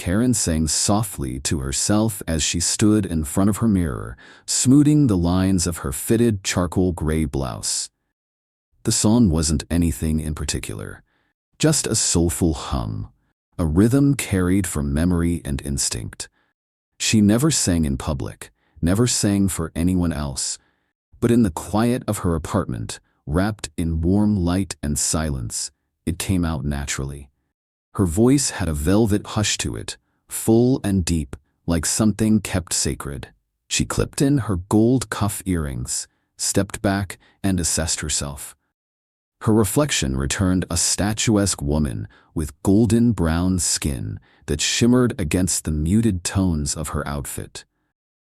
Karen sang softly to herself as she stood in front of her mirror, smoothing the lines of her fitted charcoal gray blouse. The song wasn't anything in particular, just a soulful hum, a rhythm carried from memory and instinct. She never sang in public, never sang for anyone else, but in the quiet of her apartment, wrapped in warm light and silence, it came out naturally. Her voice had a velvet hush to it, full and deep, like something kept sacred. She clipped in her gold cuff earrings, stepped back, and assessed herself. Her reflection returned a statuesque woman with golden brown skin that shimmered against the muted tones of her outfit.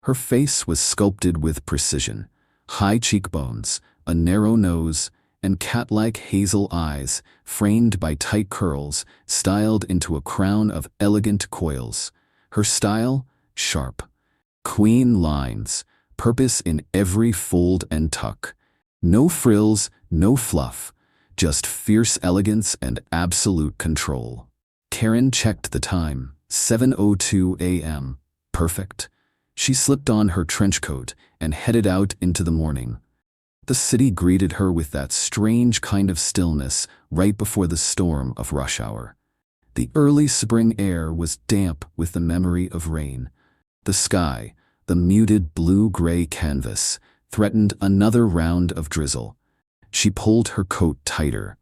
Her face was sculpted with precision, high cheekbones, a narrow nose, and cat-like hazel eyes framed by tight curls styled into a crown of elegant coils. Her style, sharp, queen lines, purpose in every fold and tuck. No frills, no fluff, just fierce elegance and absolute control. Karen checked the time, 7:02 a.m. Perfect. She slipped on her trench coat and headed out into the morning. The city greeted her with that strange kind of stillness right before the storm of rush hour. The early spring air was damp with the memory of rain. The sky, the muted blue-gray canvas, threatened another round of drizzle. She pulled her coat tighter.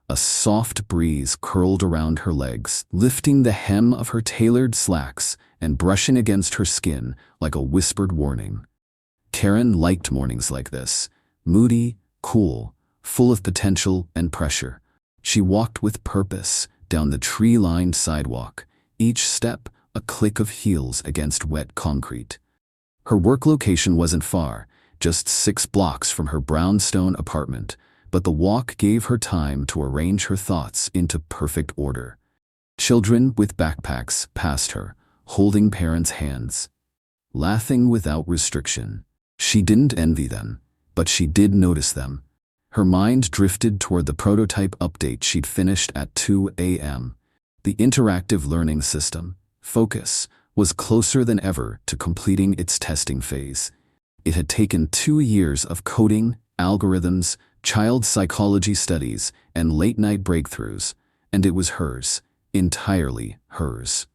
A soft breeze curled around her legs, lifting the hem of her tailored slacks and brushing against her skin like a whispered warning. Karen liked mornings like this. Moody, cool, full of potential and pressure. She walked with purpose down the tree-lined sidewalk, each step a click of heels against wet concrete. Her work location wasn't far, just 6 blocks from her brownstone apartment, but the walk gave her time to arrange her thoughts into perfect order. Children with backpacks passed her, holding parents' hands, laughing without restriction. She didn't envy them, but she did notice them. Her mind drifted toward the prototype update she'd finished at 2 a.m. The interactive learning system, Focus, was closer than ever to completing its testing phase. It had taken 2 years of coding, algorithms, child psychology studies, and late-night breakthroughs, and it was hers, entirely hers.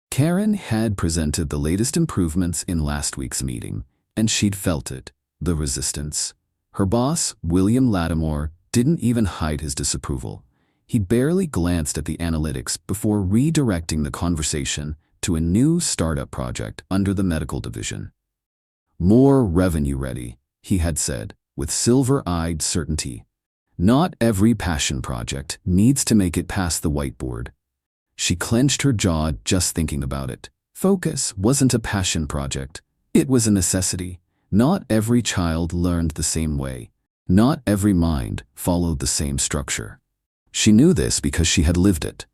Karen had presented the latest improvements in last week's meeting, and she'd felt it. The resistance. Her boss, William Lattimore, didn't even hide his disapproval. He barely glanced at the analytics before redirecting the conversation to a new startup project under the medical division. More revenue ready, he had said, with silver-eyed certainty. Not every passion project needs to make it past the whiteboard. She clenched her jaw just thinking about it. Focus wasn't a passion project. It was a necessity. Not every child learned the same way. Not every mind followed the same structure. She knew this because she had lived it.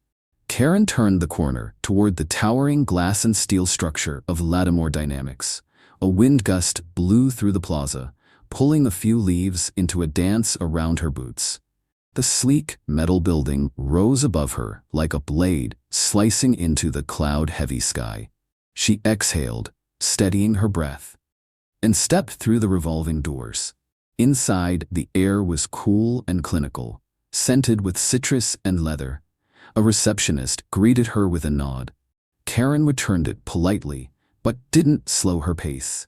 Karen turned the corner toward the towering glass and steel structure of Lattimore Dynamics. A wind gust blew through the plaza, pulling a few leaves into a dance around her boots. The sleek metal building rose above her like a blade slicing into the cloud-heavy sky. She exhaled, steadying her breath, and stepped through the revolving doors. Inside, the air was cool and clinical, scented with citrus and leather. A receptionist greeted her with a nod. Karen returned it politely, but didn't slow her pace.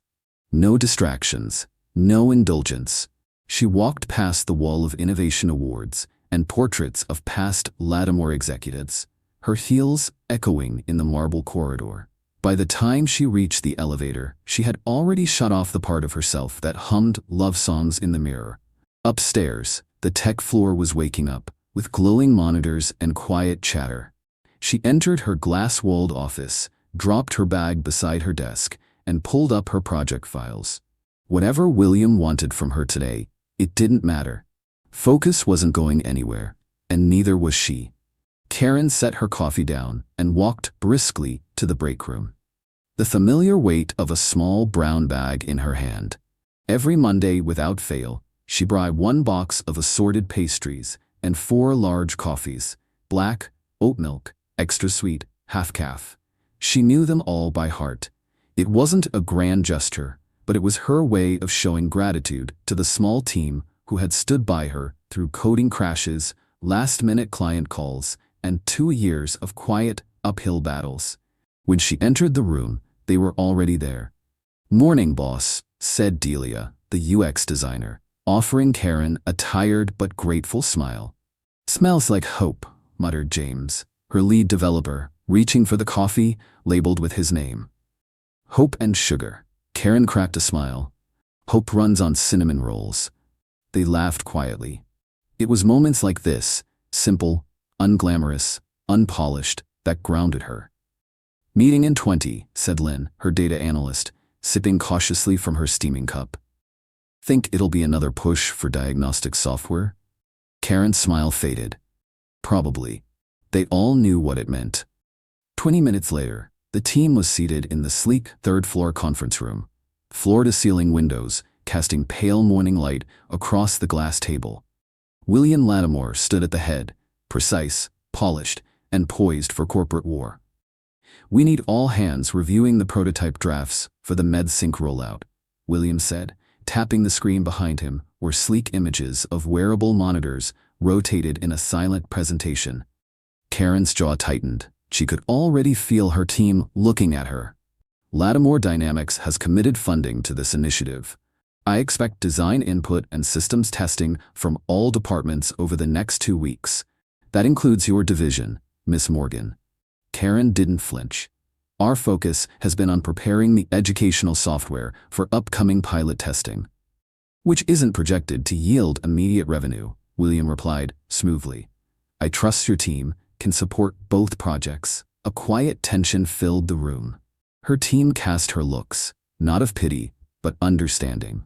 No distractions, no indulgence. She walked past the wall of innovation awards and portraits of past Lattimore executives, her heels echoing in the marble corridor. By the time she reached the elevator, she had already shut off the part of herself that hummed love songs in the mirror. Upstairs, the tech floor was waking up, with glowing monitors and quiet chatter. She entered her glass-walled office, dropped her bag beside her desk, and pulled up her project files. Whatever William wanted from her today, it didn't matter. Focus wasn't going anywhere, and neither was she. Karen set her coffee down and walked briskly to the break room. The familiar weight of a small brown bag in her hand. Every Monday, without fail, she brought 1 box of assorted pastries and 4 large coffees, black, oat milk, extra sweet, half-calf. She knew them all by heart. It wasn't a grand gesture, but it was her way of showing gratitude to the small team who had stood by her through coding crashes, last-minute client calls, and 2 years of quiet, uphill battles. When she entered the room, they were already there. "Morning, boss," said Delia, the UX designer, offering Karen a tired but grateful smile. "Smells like hope," muttered James, her lead developer, reaching for the coffee labeled with his name. "Hope and sugar." Karen cracked a smile. "Hope runs on cinnamon rolls." They laughed quietly. It was moments like this, simple, unglamorous, unpolished, that grounded her. "Meeting in 20, said Lynn, her data analyst, sipping cautiously from her steaming cup. "Think it'll be another push for diagnostic software?" Karen's smile faded. "Probably." They all knew what it meant. 20 minutes later, the team was seated in the sleek third-floor conference room, floor-to-ceiling windows casting pale morning light across the glass table. William Lattimore stood at the head, precise, polished, and poised for corporate war. "We need all hands reviewing the prototype drafts for the MedSync rollout," William said, tapping the screen behind him where sleek images of wearable monitors rotated in a silent presentation. Karen's jaw tightened. She could already feel her team looking at her. "Lattimore Dynamics has committed funding to this initiative. I expect design input and systems testing from all departments over the next 2 weeks. That includes your division, Miss Morgan." Karen didn't flinch. "Our focus has been on preparing the educational software for upcoming pilot testing, which isn't projected to yield immediate revenue," William replied smoothly. "I trust your team can support both projects." A quiet tension filled the room. Her team cast her looks, not of pity, but understanding.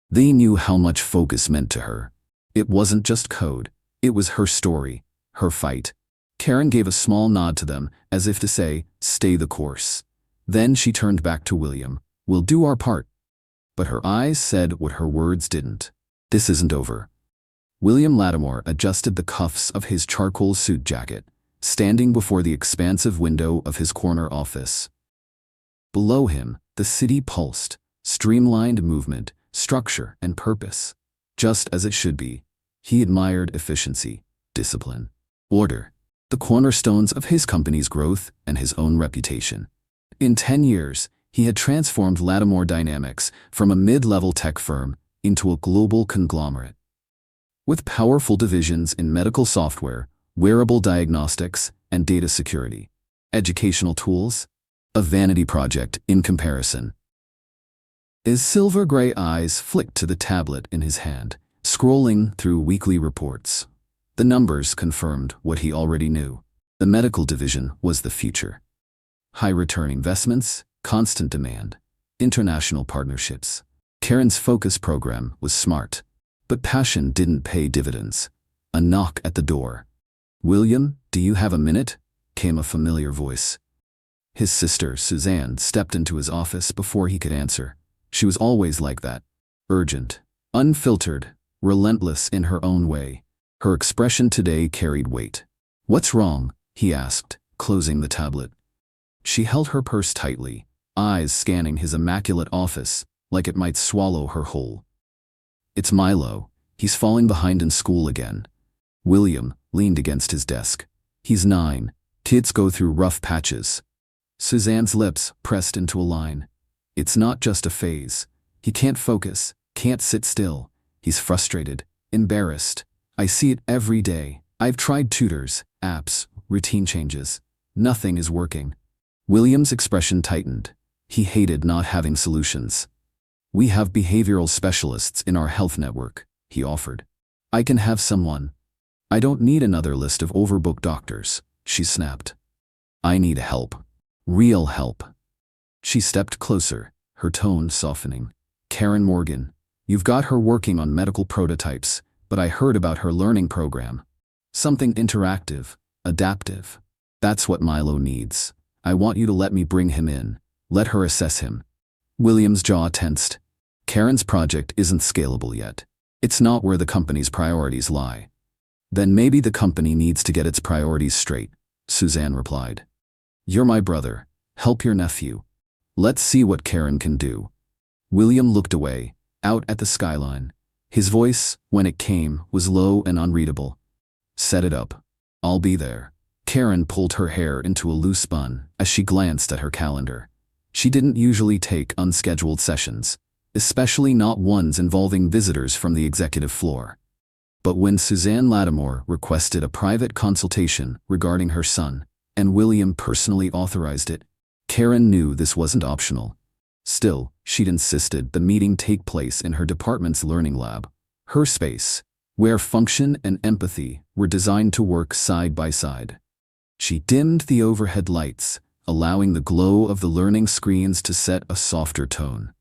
They knew how much focus meant to her. It wasn't just code. It was her story, her fight. Karen gave a small nod to them, as if to say, "Stay the course." Then she turned back to William. "We'll do our part." But her eyes said what her words didn't. "This isn't over." William Lattimore adjusted the cuffs of his charcoal suit jacket, standing before the expansive window of his corner office. Below him, the city pulsed, streamlined movement, structure, and purpose. Just as it should be. He admired efficiency, discipline, order, the cornerstones of his company's growth and his own reputation. In 10 years, he had transformed Lattimore Dynamics from a mid-level tech firm into a global conglomerate. With powerful divisions in medical software, wearable diagnostics, and data security. Educational tools? A vanity project in comparison. His silver-gray eyes flicked to the tablet in his hand, scrolling through weekly reports. The numbers confirmed what he already knew. The medical division was the future. High-return investments, constant demand, international partnerships. Karen's focus program was smart, but passion didn't pay dividends. A knock at the door. "William, do you have a minute?" came a familiar voice. His sister, Suzanne, stepped into his office before he could answer. She was always like that. Urgent, unfiltered, relentless in her own way. Her expression today carried weight. "What's wrong?" he asked, closing the tablet. She held her purse tightly, eyes scanning his immaculate office like it might swallow her whole. "It's Milo. He's falling behind in school again." William leaned against his desk. "He's 9. Kids go through rough patches." Suzanne's lips pressed into a line. "It's not just a phase. He can't focus, can't sit still. He's frustrated, embarrassed. I see it every day. I've tried tutors, apps, routine changes. Nothing is working." William's expression tightened. He hated not having solutions. "We have behavioral specialists in our health network," he offered. "I can have someone." "I don't need another list of overbooked doctors," she snapped. "I need help. Real help." She stepped closer, her tone softening. "Karen Morgan, you've got her working on medical prototypes, but I heard about her learning program. Something interactive, adaptive. That's what Milo needs. I want you to let me bring him in. Let her assess him." William's jaw tensed. Karen's project isn't scalable yet. It's not where the company's priorities lie. "Then maybe the company needs to get its priorities straight," Suzanne replied. "You're my brother. Help your nephew. Let's see what Karen can do." William looked away, out at the skyline. His voice, when it came, was low and unreadable. "Set it up. I'll be there." Karen pulled her hair into a loose bun as she glanced at her calendar. She didn't usually take unscheduled sessions, especially not ones involving visitors from the executive floor. But when Suzanne Lattimore requested a private consultation regarding her son, and William personally authorized it, Karen knew this wasn't optional. Still, she'd insisted the meeting take place in her department's learning lab, her space, where function and empathy were designed to work side by side. She dimmed the overhead lights, allowing the glow of the learning screens to set a softer tone.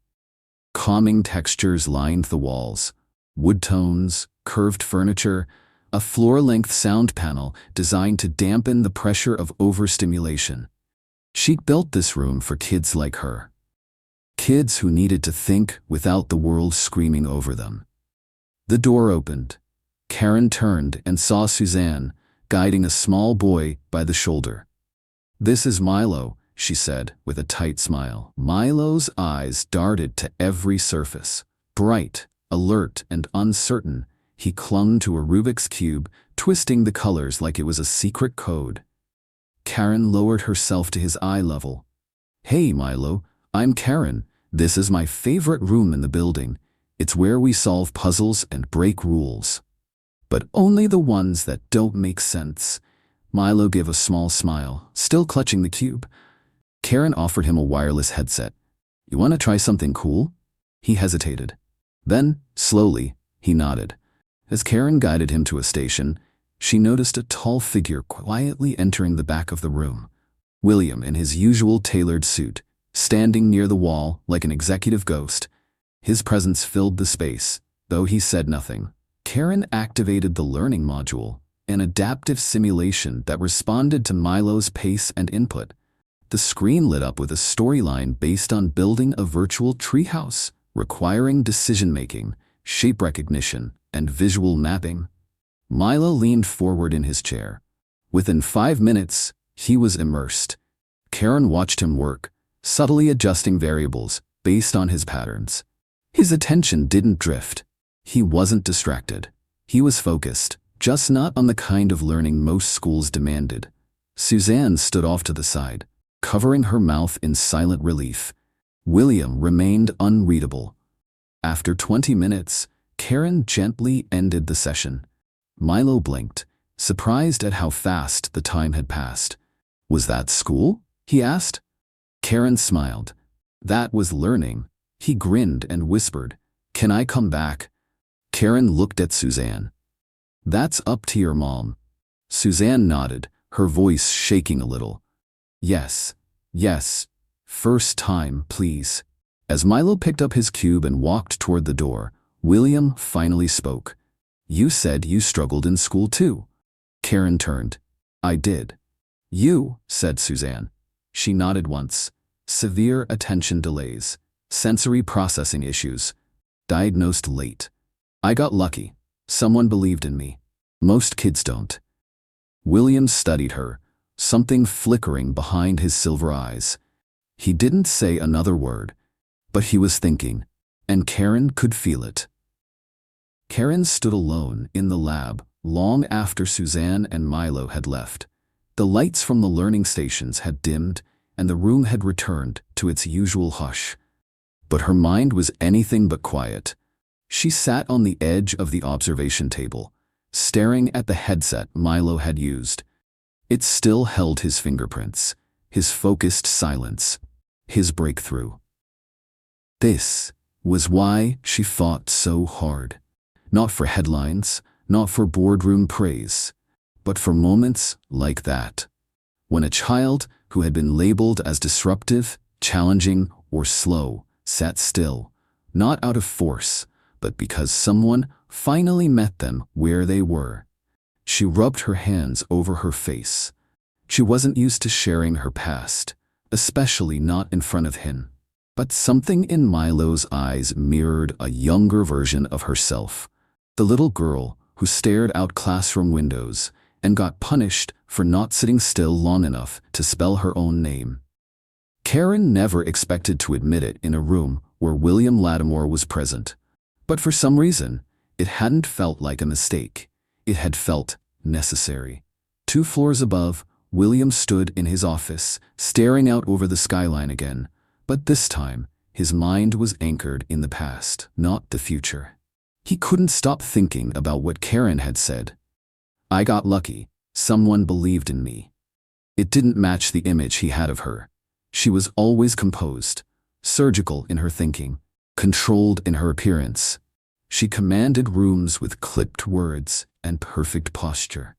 Calming textures lined the walls, wood tones, curved furniture, a floor-length sound panel designed to dampen the pressure of overstimulation. She'd built this room for kids like her. Kids who needed to think without the world screaming over them. The door opened. Karen turned and saw Suzanne, guiding a small boy by the shoulder. "This is Milo," she said with a tight smile. Milo's eyes darted to every surface. Bright, alert, and uncertain, he clung to a Rubik's Cube, twisting the colors like it was a secret code. Karen lowered herself to his eye level. "Hey, Milo, I'm Karen. This is my favorite room in the building. It's where we solve puzzles and break rules. But only the ones that don't make sense." Milo gave a small smile, still clutching the cube. Karen offered him a wireless headset. "You want to try something cool?" He hesitated. Then, slowly, he nodded. As Karen guided him to a station, she noticed a tall figure quietly entering the back of the room. William, in his usual tailored suit, standing near the wall like an executive ghost. His presence filled the space, though he said nothing. Karen activated the learning module, an adaptive simulation that responded to Milo's pace and input. The screen lit up with a storyline based on building a virtual treehouse, requiring decision-making, shape recognition, and visual mapping. Milo leaned forward in his chair. Within 5 minutes, he was immersed. Karen watched him work, subtly adjusting variables based on his patterns. His attention didn't drift. He wasn't distracted. He was focused, just not on the kind of learning most schools demanded. Suzanne stood off to the side, covering her mouth in silent relief. William remained unreadable. After 20 minutes, Karen gently ended the session. Milo blinked, surprised at how fast the time had passed. "Was that school?" he asked. Karen smiled. "That was learning." He grinned and whispered, "Can I come back?" Karen looked at Suzanne. "That's up to your mom." Suzanne nodded, her voice shaking a little. Yes. First time, please." As Milo picked up his cube and walked toward the door, William finally spoke. "You said you struggled in school too." Karen turned. "I did." "You," said Suzanne. She nodded once. "Severe attention delays. Sensory processing issues. Diagnosed late. I got lucky. Someone believed in me. Most kids don't." William studied her, something flickering behind his silver eyes. He didn't say another word, but he was thinking, and Karen could feel it. Karen stood alone in the lab long after Suzanne and Milo had left. The lights from the learning stations had dimmed, and the room had returned to its usual hush. But her mind was anything but quiet. She sat on the edge of the observation table, staring at the headset Milo had used. It still held his fingerprints, his focused silence, his breakthrough. This was why she fought so hard. Not for headlines, not for boardroom praise, but for moments like that. When a child who had been labeled as disruptive, challenging, or slow sat still, not out of force, but because someone finally met them where they were. She rubbed her hands over her face. She wasn't used to sharing her past, especially not in front of him. But something in Milo's eyes mirrored a younger version of herself. The little girl who stared out classroom windows and got punished for not sitting still long enough to spell her own name. Karen never expected to admit it in a room where William Lattimore was present. But for some reason, it hadn't felt like a mistake. It had felt necessary. 2 floors above, William stood in his office, staring out over the skyline again. But this time, his mind was anchored in the past, not the future. He couldn't stop thinking about what Karen had said. "I got lucky. Someone believed in me." It didn't match the image he had of her. She was always composed, surgical in her thinking, controlled in her appearance. She commanded rooms with clipped words and perfect posture.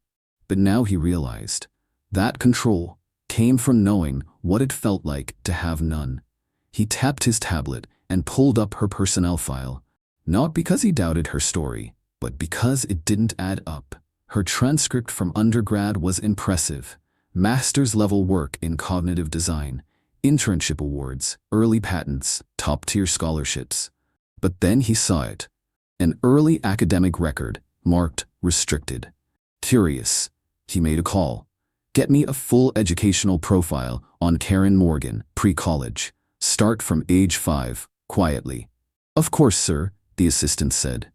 But now he realized that control came from knowing what it felt like to have none. He tapped his tablet and pulled up her personnel file, not because he doubted her story, but because it didn't add up. Her transcript from undergrad was impressive. Master's level work in cognitive design, internship awards, early patents, top-tier scholarships. But then he saw it. An early academic record, marked restricted. Curious, he made a call. "Get me a full educational profile on Karen Morgan, pre-college. Start from age 5, quietly." "Of course, sir," the assistant said.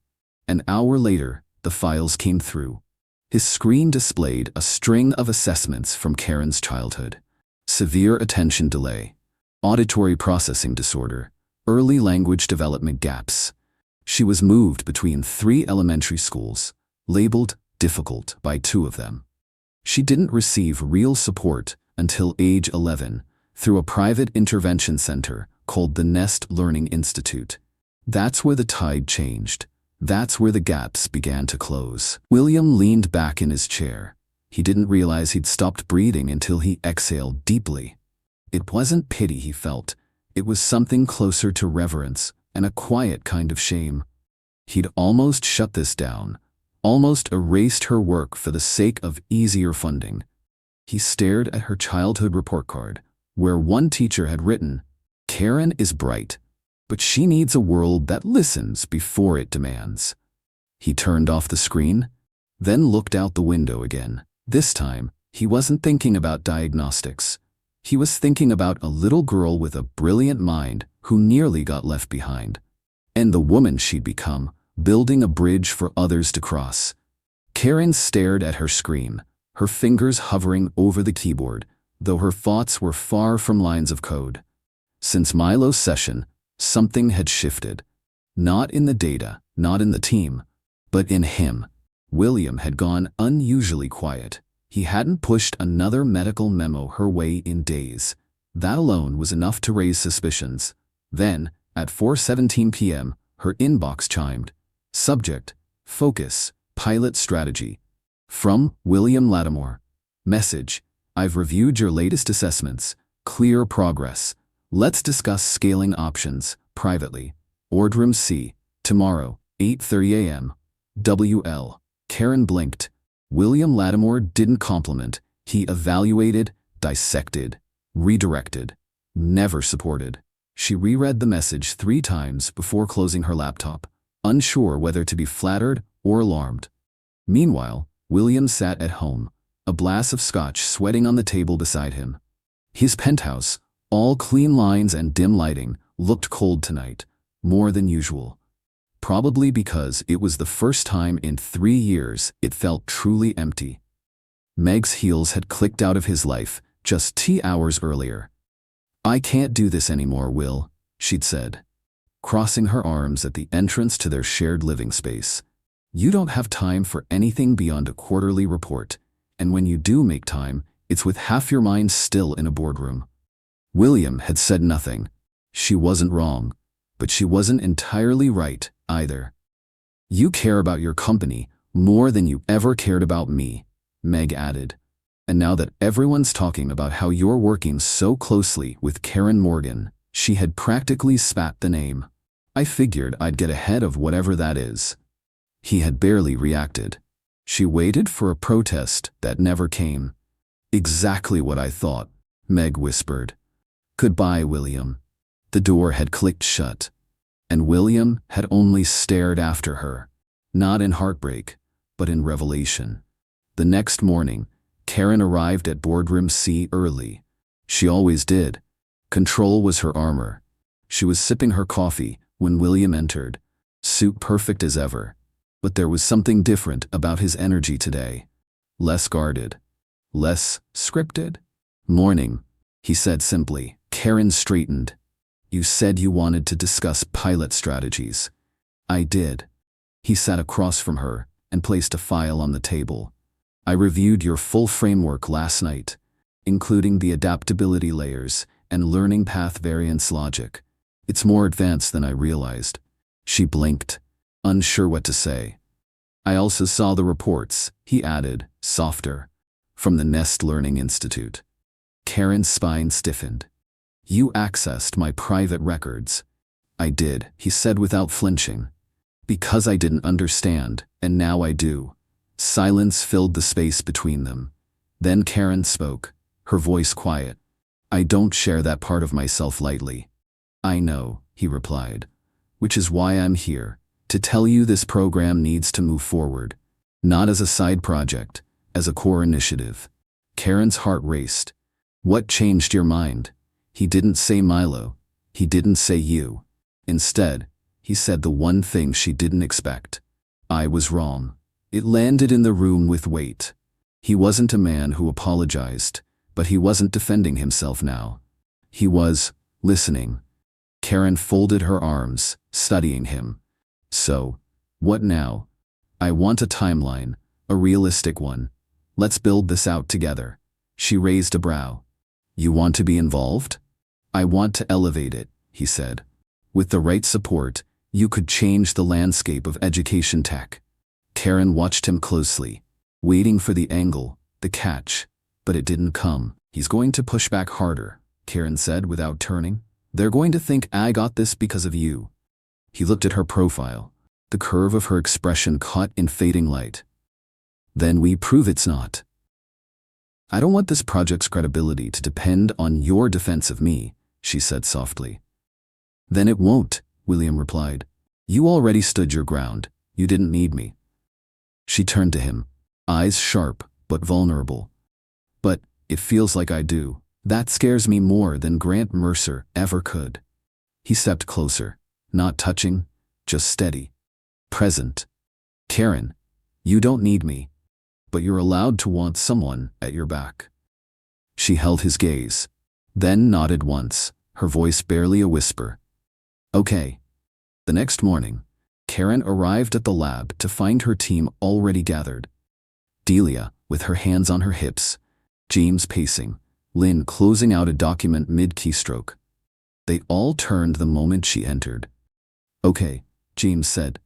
An hour later, the files came through. His screen displayed a string of assessments from Karen's childhood. Severe attention delay, auditory processing disorder, early language development gaps. She was moved between 3 elementary schools, labeled difficult by 2 of them. She didn't receive real support until age 11 through a private intervention center called the Nest Learning Institute. That's where the tide changed. That's where the gaps began to close. William leaned back in his chair. He didn't realize he'd stopped breathing until he exhaled deeply. It wasn't pity he felt. It was something closer to reverence and a quiet kind of shame. He'd almost shut this down, almost erased her work for the sake of easier funding. He stared at her childhood report card, where one teacher had written, "Karen is bright, but she needs a world that listens before it demands." He turned off the screen, then looked out the window again. This time, he wasn't thinking about diagnostics. He was thinking about a little girl with a brilliant mind who nearly got left behind. And the woman she'd become, building a bridge for others to cross. Karen stared at her screen, her fingers hovering over the keyboard, though her thoughts were far from lines of code. Since Milo's session, something had shifted. Not in the data, not in the team, but in him. William had gone unusually quiet. He hadn't pushed another medical memo her way in days. That alone was enough to raise suspicions. Then, at 4:17 p.m., her inbox chimed. Subject, focus, pilot strategy. From William Lattimore. Message, "I've reviewed your latest assessments. Clear progress. Let's discuss scaling options, privately. Boardroom C, tomorrow, 8:30 a.m. WL. Karen blinked. William Lattimore didn't compliment. He evaluated, dissected, redirected, never supported. She reread the message 3 times before closing her laptop, unsure whether to be flattered or alarmed. Meanwhile, William sat at home, a glass of scotch sweating on the table beside him. His penthouse, all clean lines and dim lighting, looked cold tonight, more than usual. Probably because it was the first time in 3 years it felt truly empty. Meg's heels had clicked out of his life just 2 hours earlier. "I can't do this anymore, Will," she'd said, crossing her arms at the entrance to their shared living space. "You don't have time for anything beyond a quarterly report, and when you do make time, it's with half your mind still in a boardroom." William had said nothing. She wasn't wrong, but she wasn't entirely right either. "You care about your company more than you ever cared about me," Meg added. "And now that everyone's talking about how you're working so closely with Karen Morgan," she had practically spat the name. "I figured I'd get ahead of whatever that is." He had barely reacted. She waited for a protest that never came. "Exactly what I thought," Meg whispered. "Goodbye, William." The door had clicked shut, and William had only stared after her, not in heartbreak, but in revelation. The next morning, Karen arrived at Boardroom C early. She always did. Control was her armor. She was sipping her coffee when William entered, suit perfect as ever. But there was something different about his energy today. Less guarded. Less scripted. "Morning," he said simply. Karen straightened. "You said you wanted to discuss pilot strategies." "I did." He sat across from her and placed a file on the table. "I reviewed your full framework last night, including the adaptability layers and learning path variance logic. It's more advanced than I realized." She blinked, unsure what to say. "I also saw the reports," he added, softer, "from the Nest Learning Institute." Karen's spine stiffened. "You accessed my private records." "I did," he said without flinching. "Because I didn't understand, and now I do." Silence filled the space between them. Then Karen spoke, her voice quiet. "I don't share that part of myself lightly." "I know," he replied, "which is why I'm here, to tell you this program needs to move forward. Not as a side project, as a core initiative." Karen's heart raced. "What changed your mind?" He didn't say Milo. He didn't say you. Instead, he said the one thing she didn't expect. "I was wrong." It landed in the room with weight. He wasn't a man who apologized, but he wasn't defending himself now. He was listening. Karen folded her arms, studying him. "So, what now?" "I want a timeline, a realistic one. Let's build this out together." She raised a brow. "You want to be involved?" "I want to elevate it," he said. "With the right support, you could change the landscape of education tech." Karen watched him closely, waiting for the angle, the catch, but it didn't come. "He's going to push back harder," Karen said without turning. "They're going to think I got this because of you." He looked at her profile, the curve of her expression caught in fading light. "Then we prove it's not." "I don't want this project's credibility to depend on your defense of me," she said softly. "Then it won't," William replied. "You already stood your ground. You didn't need me." She turned to him, eyes sharp but vulnerable. "But it feels like I do. That scares me more than Grant Mercer ever could." He stepped closer, not touching, just steady. Present. "Karen, you don't need me, but you're allowed to want someone at your back." She held his gaze, then nodded once, her voice barely a whisper. "Okay." The next morning, Karen arrived at the lab to find her team already gathered. Delia, with her hands on her hips, James pacing, Lynn closing out a document mid-keystroke. They all turned the moment she entered. "Okay," James said.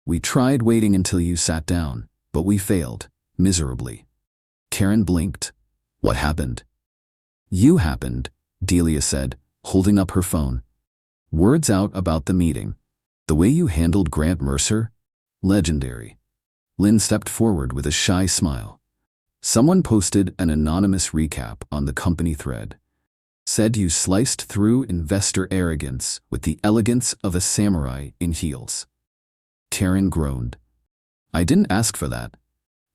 "We tried waiting until you sat down, but we failed, miserably." Karen blinked. "What happened?" "You happened," Delia said, holding up her phone. "Words out about the meeting. The way you handled Grant Mercer? Legendary." Lynn stepped forward with a shy smile. "Someone posted an anonymous recap on the company thread. Said you sliced through investor arrogance with the elegance of a samurai in heels." Karen groaned. "I didn't ask for that."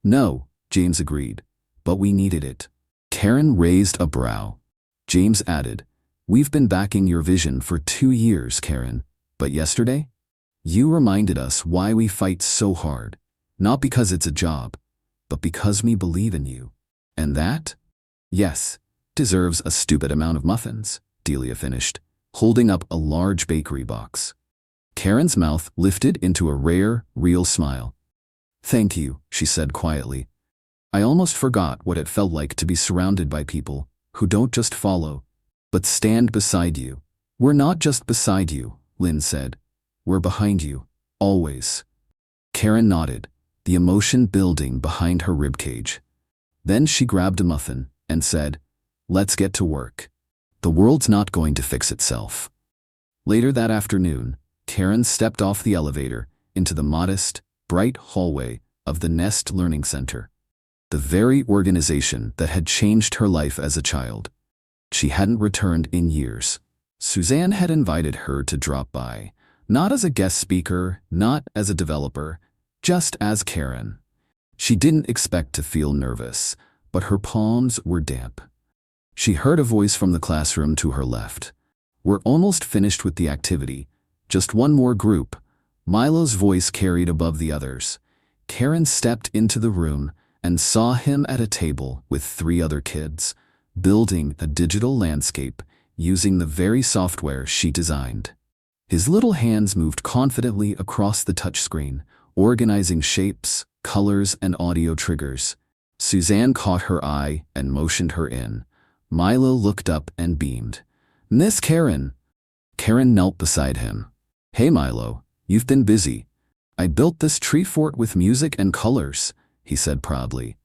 "No," James agreed, "but we needed it." Karen raised a brow. James added, "We've been backing your vision for 2 years, Karen, but yesterday? You reminded us why we fight so hard. Not because it's a job, but because we believe in you. And that, yes, deserves a stupid amount of muffins," Delia finished, holding up a large bakery box. Karen's mouth lifted into a rare, real smile. "Thank you," she said quietly. "I almost forgot what it felt like to be surrounded by people who don't just follow, but stand beside you." "We're not just beside you," Lynn said. "We're behind you, always." Karen nodded, the emotion building behind her ribcage. Then she grabbed a muffin and said, "Let's get to work. The world's not going to fix itself." Later that afternoon, Karen stepped off the elevator into the modest, bright hallway of the Nest Learning Center, the very organization that had changed her life as a child. She hadn't returned in years. Suzanne had invited her to drop by, not as a guest speaker, not as a developer, just as Karen. She didn't expect to feel nervous, but her palms were damp. She heard a voice from the classroom to her left. "We're almost finished with the activity. Just one more group." Milo's voice carried above the others. Karen stepped into the room and saw him at a table with 3 other kids, building a digital landscape using the very software she designed. His little hands moved confidently across the touchscreen, organizing shapes, colors, and audio triggers. Suzanne caught her eye and motioned her in. Milo looked up and beamed. "Miss Karen." Karen knelt beside him. "Hey Milo, you've been busy. I built this tree fort with music and colors," he said proudly.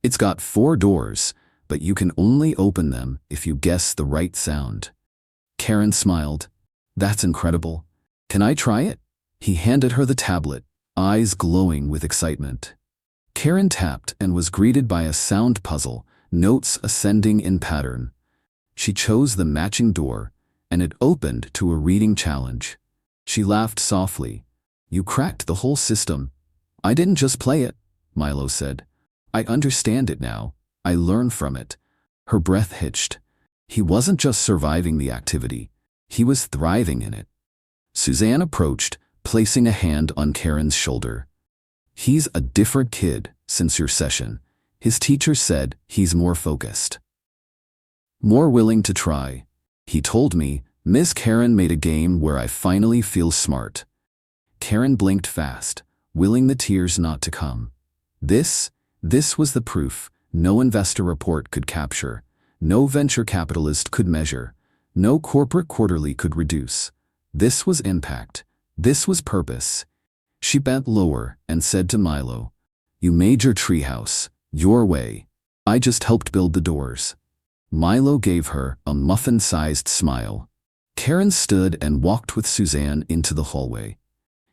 "It's got 4 doors, but you can only open them if you guess the right sound." Karen smiled. "That's incredible. Can I try it?" He handed her the tablet, eyes glowing with excitement. Karen tapped and was greeted by a sound puzzle, notes ascending in pattern. She chose the matching door, and it opened to a reading challenge. She laughed softly. "You cracked the whole system." "I didn't just play it," Milo said. "I understand it now. I learned from it." Her breath hitched. He wasn't just surviving the activity. He was thriving in it. Suzanne approached, placing a hand on Karen's shoulder. "He's a different kid since your session. His teacher said he's more focused. More willing to try. He told me Miss Karen made a game where I finally feel smart." Karen blinked fast, willing the tears not to come. This was the proof no investor report could capture, no venture capitalist could measure, no corporate quarterly could reduce. This was impact. This was purpose. She bent lower and said to Milo, "You made your treehouse, your way. I just helped build the doors." Milo gave her a muffin-sized smile. Karen stood and walked with Suzanne into the hallway.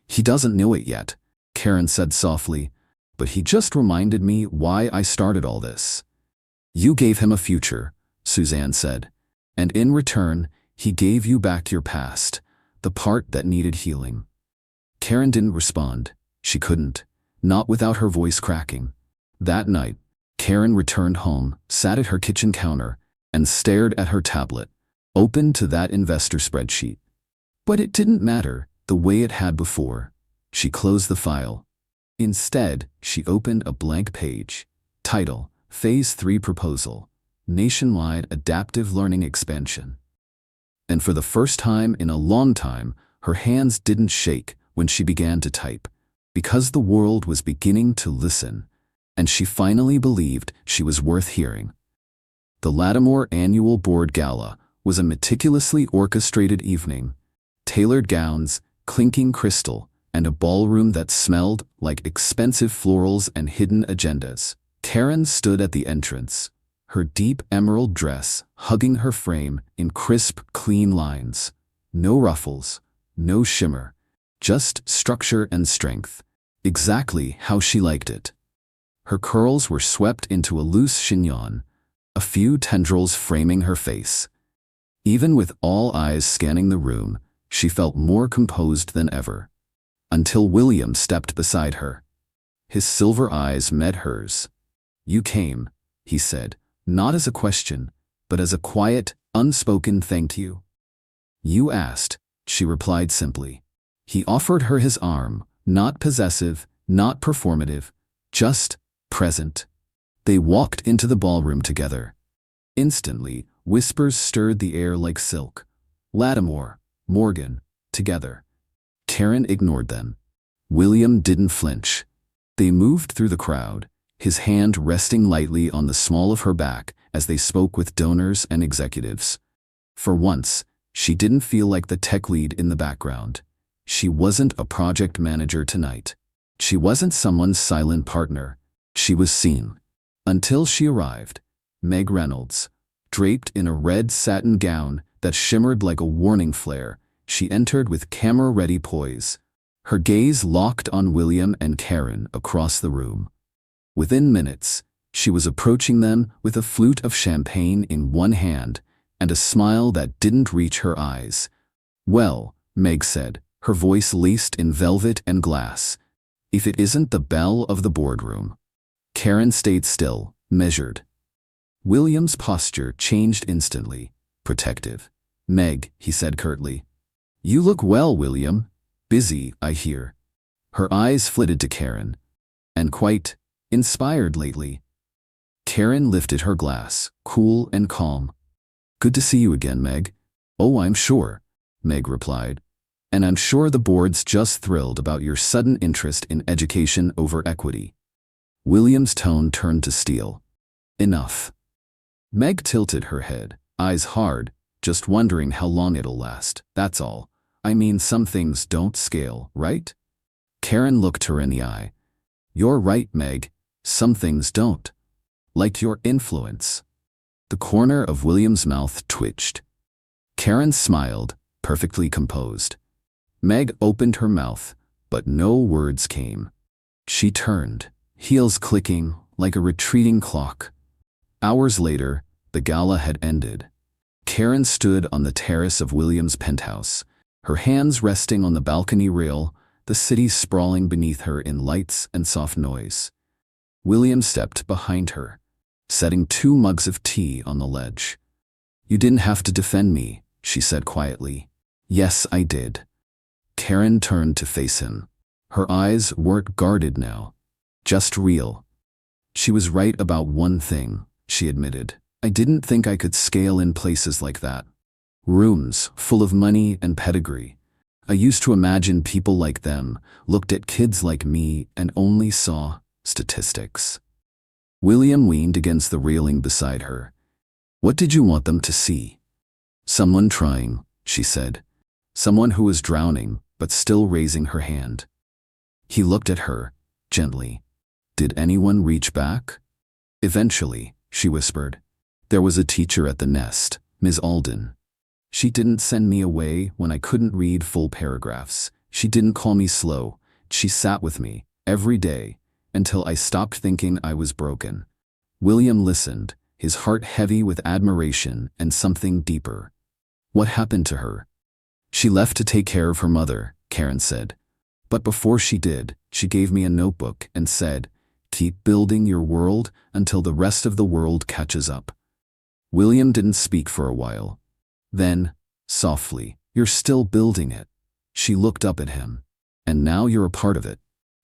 "He doesn't know it yet," Karen said softly, "but he just reminded me why I started all this." "You gave him a future," Suzanne said, "and in return, he gave you back your past, the part that needed healing." Karen didn't respond. She couldn't, not without her voice cracking. That night, Karen returned home, sat at her kitchen counter, and stared at her tablet, open to that investor spreadsheet. But it didn't matter the way it had before. She closed the file. Instead, she opened a blank page. Title: Phase 3 Proposal, Nationwide Adaptive Learning Expansion. And for the first time in a long time, her hands didn't shake when she began to type, because the world was beginning to listen, and she finally believed she was worth hearing. The Lattimore Annual Board Gala was a meticulously orchestrated evening. Tailored gowns, clinking crystal, and a ballroom that smelled like expensive florals and hidden agendas. Karen stood at the entrance, her deep emerald dress hugging her frame in crisp, clean lines. No ruffles, no shimmer, just structure and strength. Exactly how she liked it. Her curls were swept into a loose chignon, a few tendrils framing her face. Even with all eyes scanning the room, she felt more composed than ever. Until William stepped beside her. His silver eyes met hers. "You came," he said, not as a question, but as a quiet, unspoken thank you. "You asked," she replied simply. He offered her his arm, not possessive, not performative, just present. They walked into the ballroom together. Instantly, whispers stirred the air like silk. Lattimore, Morgan, together. Karen ignored them. William didn't flinch. They moved through the crowd, his hand resting lightly on the small of her back as they spoke with donors and executives. For once, she didn't feel like the tech lead in the background. She wasn't a project manager tonight. She wasn't someone's silent partner. She was seen. Until she arrived. Meg Reynolds, draped in a red satin gown that shimmered like a warning flare, she entered with camera-ready poise, her gaze locked on William and Karen across the room. Within minutes, she was approaching them with a flute of champagne in one hand and a smile that didn't reach her eyes. "Well," Meg said, her voice laced in velvet and glass, "if it isn't the belle of the boardroom." Karen stayed still, measured. William's posture changed instantly, protective. "Meg," he said curtly. "You look well, William. Busy, I hear." Her eyes flitted to Karen. "And quite inspired lately." Karen lifted her glass, cool and calm. "Good to see you again, Meg." "Oh, I'm sure," Meg replied. "And I'm sure the board's just thrilled about your sudden interest in education over equity." William's tone turned to steel. "Enough." Meg tilted her head, eyes hard, just wondering how long it'll last, that's all. "I mean, some things don't scale, right?" Karen looked her in the eye. "You're right, Meg. Some things don't. Like your influence." The corner of William's mouth twitched. Karen smiled, perfectly composed. Meg opened her mouth, but no words came. She turned, heels clicking like a retreating clock. Hours later, the gala had ended. Karen stood on the terrace of William's penthouse, her hands resting on the balcony rail, the city sprawling beneath her in lights and soft noise. William stepped behind her, setting 2 mugs of tea on the ledge. "You didn't have to defend me," she said quietly. "Yes, I did." Karen turned to face him. Her eyes weren't guarded now, just real. "She was right about one thing," she admitted. "I didn't think I could scale in places like that. Rooms full of money and pedigree. I used to imagine people like them looked at kids like me and only saw statistics." William leaned against the railing beside her. "What did you want them to see?" "Someone trying," she said. "Someone who was drowning, but still raising her hand." He looked at her, gently. "Did anyone reach back?" "Eventually," she whispered. "There was a teacher at the nest, Ms. Alden. She didn't send me away when I couldn't read full paragraphs. She didn't call me slow. She sat with me, every day, until I stopped thinking I was broken." William listened, his heart heavy with admiration and something deeper. "What happened to her?" "She left to take care of her mother," Karen said. "But before she did, she gave me a notebook and said, 'Keep building your world until the rest of the world catches up.'" William didn't speak for a while. Then, softly, "You're still building it." She looked up at him. "And now you're a part of it."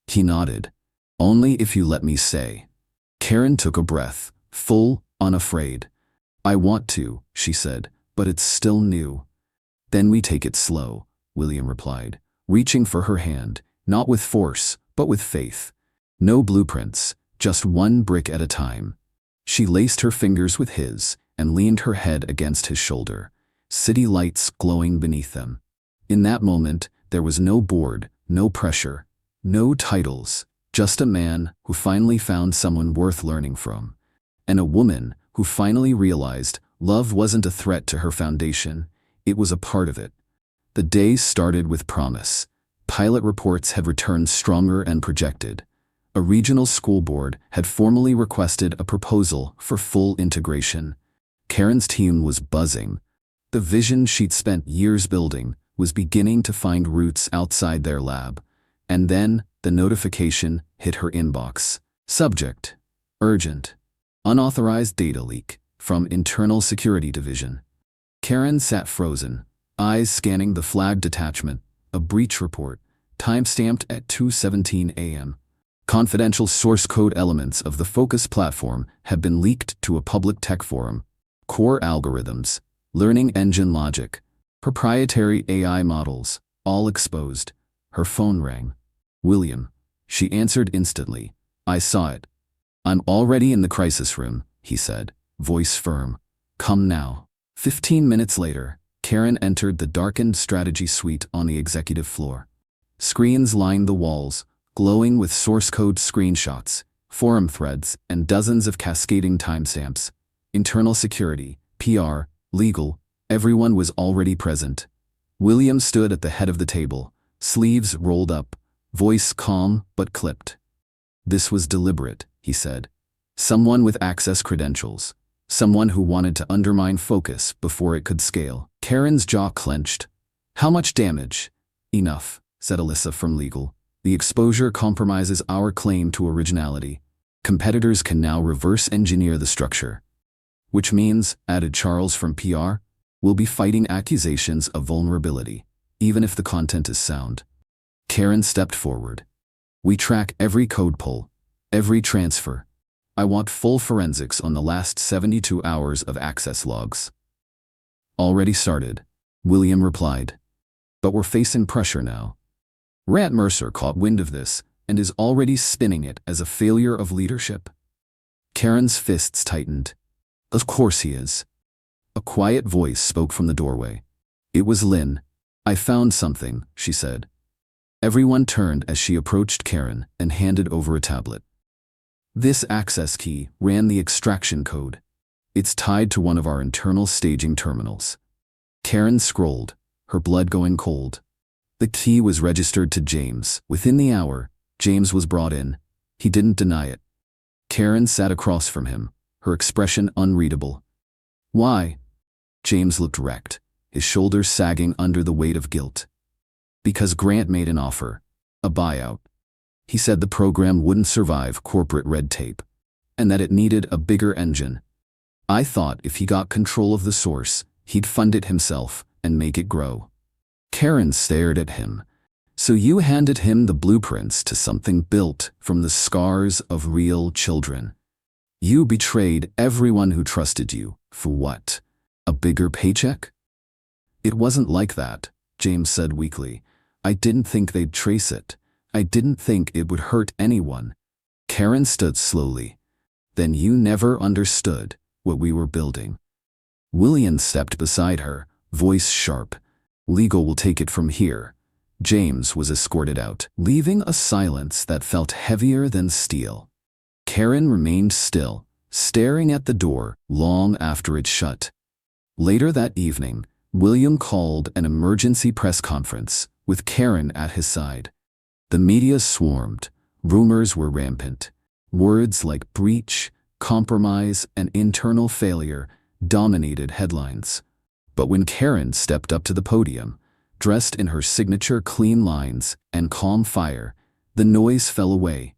He nodded. "Only if you let me say." Karen took a breath, full, unafraid. "I want to," she said, "but it's still new." "Then we take it slow," William replied, reaching for her hand, not with force, but with faith. No blueprints, just one brick at a time. She laced her fingers with his and leaned her head against his shoulder, city lights glowing beneath them. In that moment, there was no board, no pressure, no titles, just a man who finally found someone worth learning from, and a woman who finally realized love wasn't a threat to her foundation, it was a part of it. The day started with promise. Pilot reports had returned stronger and projected. A regional school board had formally requested a proposal for full integration. Karen's team was buzzing. The vision she'd spent years building was beginning to find roots outside their lab. And then, the notification hit her inbox. Subject: urgent. Unauthorized data leak from Internal Security Division. Karen sat frozen, eyes scanning the flagged attachment, a breach report, time-stamped at 2:17 a.m. Confidential source code elements of the Focus platform had been leaked to a public tech forum. Core algorithms, learning engine logic, proprietary AI models, all exposed. Her phone rang. "William." She answered instantly. "I saw it." "I'm already in the crisis room," he said, voice firm. "Come now." 15 minutes later, Karen entered the darkened strategy suite on the executive floor. Screens lined the walls, glowing with source code screenshots, forum threads, and dozens of cascading timestamps. Internal security, PR, legal, everyone was already present. William stood at the head of the table, sleeves rolled up, voice calm but clipped. "This was deliberate," he said. "Someone with access credentials. Someone who wanted to undermine Focus before it could scale." Karen's jaw clenched. "How much damage?" "Enough," said Alyssa from legal. "The exposure compromises our claim to originality. Competitors can now reverse engineer the structure." Which means, added Charles from PR, we'll be fighting accusations of vulnerability, even if the content is sound. Karen stepped forward. We track every code pull, every transfer. I want full forensics on the last 72 hours of access logs. Already started, William replied. But we're facing pressure now. Rant Mercer caught wind of this and is already spinning it as a failure of leadership. Karen's fists tightened. Of course he is. A quiet voice spoke from the doorway. It was Lynn. I found something, she said. Everyone turned as she approached Karen and handed over a tablet. This access key ran the extraction code. It's tied to one of our internal staging terminals. Karen scrolled, her blood going cold. The key was registered to James. Within the hour, James was brought in. He didn't deny it. Karen sat across from him, her expression unreadable. Why? James looked wrecked, his shoulders sagging under the weight of guilt. Because Grant made an offer, a buyout. He said the program wouldn't survive corporate red tape, and that it needed a bigger engine. I thought if he got control of the source, he'd fund it himself and make it grow. Karen stared at him. So you handed him the blueprints to something built from the scars of real children. You betrayed everyone who trusted you. For what? A bigger paycheck? It wasn't like that, James said weakly. I didn't think they'd trace it. I didn't think it would hurt anyone. Karen stood slowly. Then you never understood what we were building. William stepped beside her, voice sharp. Legal will take it from here. James was escorted out, leaving a silence that felt heavier than steel. Karen remained still, staring at the door long after it shut. Later that evening, William called an emergency press conference, with Karen at his side. The media swarmed. Rumors were rampant. Words like breach, compromise, and internal failure dominated headlines. But when Karen stepped up to the podium, dressed in her signature clean lines and calm fire, the noise fell away.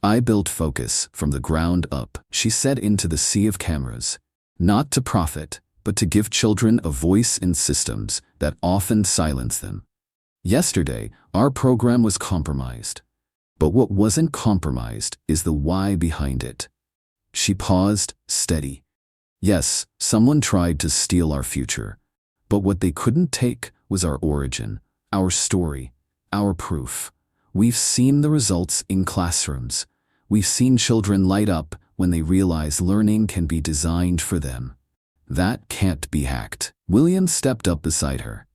I built focus from the ground up, she said into the sea of cameras. Not to profit, but to give children a voice in systems that often silence them. Yesterday, our program was compromised. But what wasn't compromised is the why behind it. She paused, steady. Yes, someone tried to steal our future. But what they couldn't take was our origin, our story, our proof. We've seen the results in classrooms. We've seen children light up when they realize learning can be designed for them. That can't be hacked. William stepped up beside her.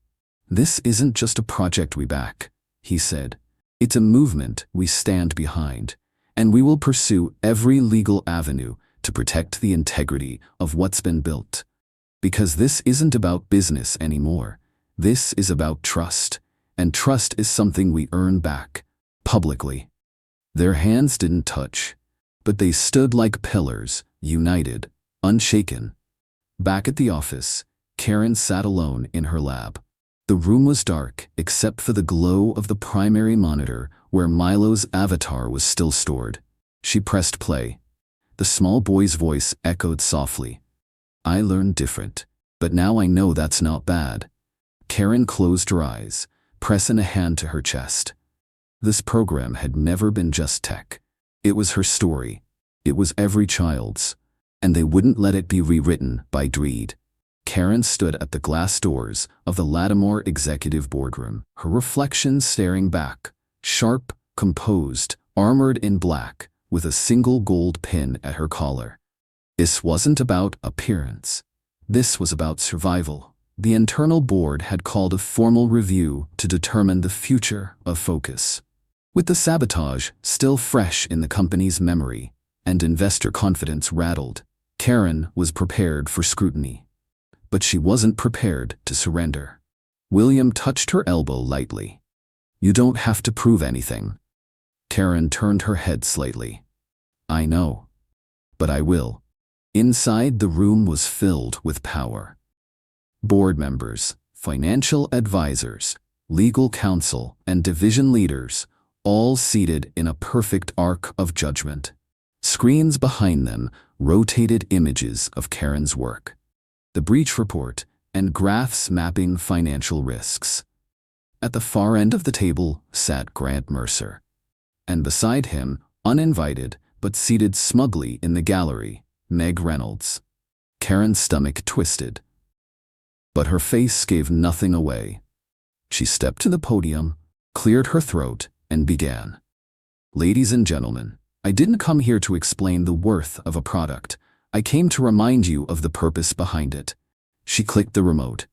This isn't just a project we back, he said. It's a movement we stand behind, and we will pursue every legal avenue to protect the integrity of what's been built. Because this isn't about business anymore. This is about trust, and trust is something we earn back, publicly. Their hands didn't touch, but they stood like pillars, united, unshaken. Back at the office, Karen sat alone in her lab. The room was dark except for the glow of the primary monitor where Milo's avatar was still stored. She pressed play. The small boy's voice echoed softly. I learned different, but now I know that's not bad. Karen closed her eyes, pressing a hand to her chest. This program had never been just tech. It was her story. It was every child's. And they wouldn't let it be rewritten by greed. Karen stood at the glass doors of the Lattimore executive boardroom, her reflection staring back, sharp, composed, armored in black, with a single gold pin at her collar. This wasn't about appearance. This was about survival. The internal board had called a formal review to determine the future of Focus. With the sabotage still fresh in the company's memory, and investor confidence rattled, Karen was prepared for scrutiny. But she wasn't prepared to surrender. William touched her elbow lightly. You don't have to prove anything. Karen turned her head slightly. I know. But I will. Inside, the room was filled with power. Board members, financial advisors, legal counsel, and division leaders, all seated in a perfect arc of judgment. Screens behind them rotated images of Karen's work, the breach report, and graphs mapping financial risks. At the far end of the table sat Grant Mercer, and beside him, uninvited but seated smugly in the gallery, Meg Reynolds. Karen's stomach twisted, but her face gave nothing away. She stepped to the podium, cleared her throat, and began. "Ladies and gentlemen, I didn't come here to explain the worth of a product. I came to remind you of the purpose behind it." She clicked the remote.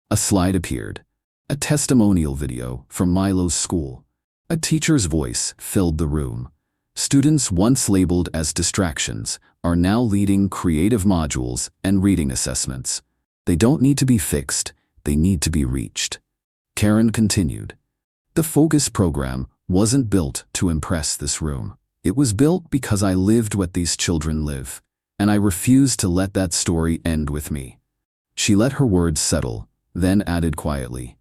A slide appeared. A testimonial video from Milo's school. A teacher's voice filled the room. Students once labeled as distractions are now leading creative modules and reading assessments. They don't need to be fixed, they need to be reached. Karen continued. The Focus program wasn't built to impress this room. It was built because I lived what these children live, and I refused to let that story end with me. She let her words settle, then added quietly,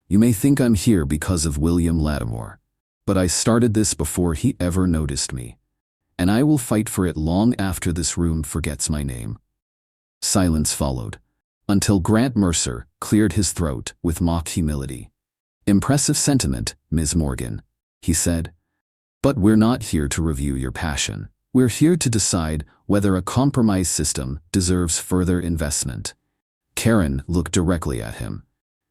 "You may think I'm here because of William Lattimore, but I started this before he ever noticed me, and I will fight for it long after this room forgets my name." Silence followed, until Grant Mercer cleared his throat with mock humility. "Impressive sentiment, Ms. Morgan," he said. "But we're not here to review your passion. We're here to decide whether a compromise system deserves further investment." Karen looked directly at him.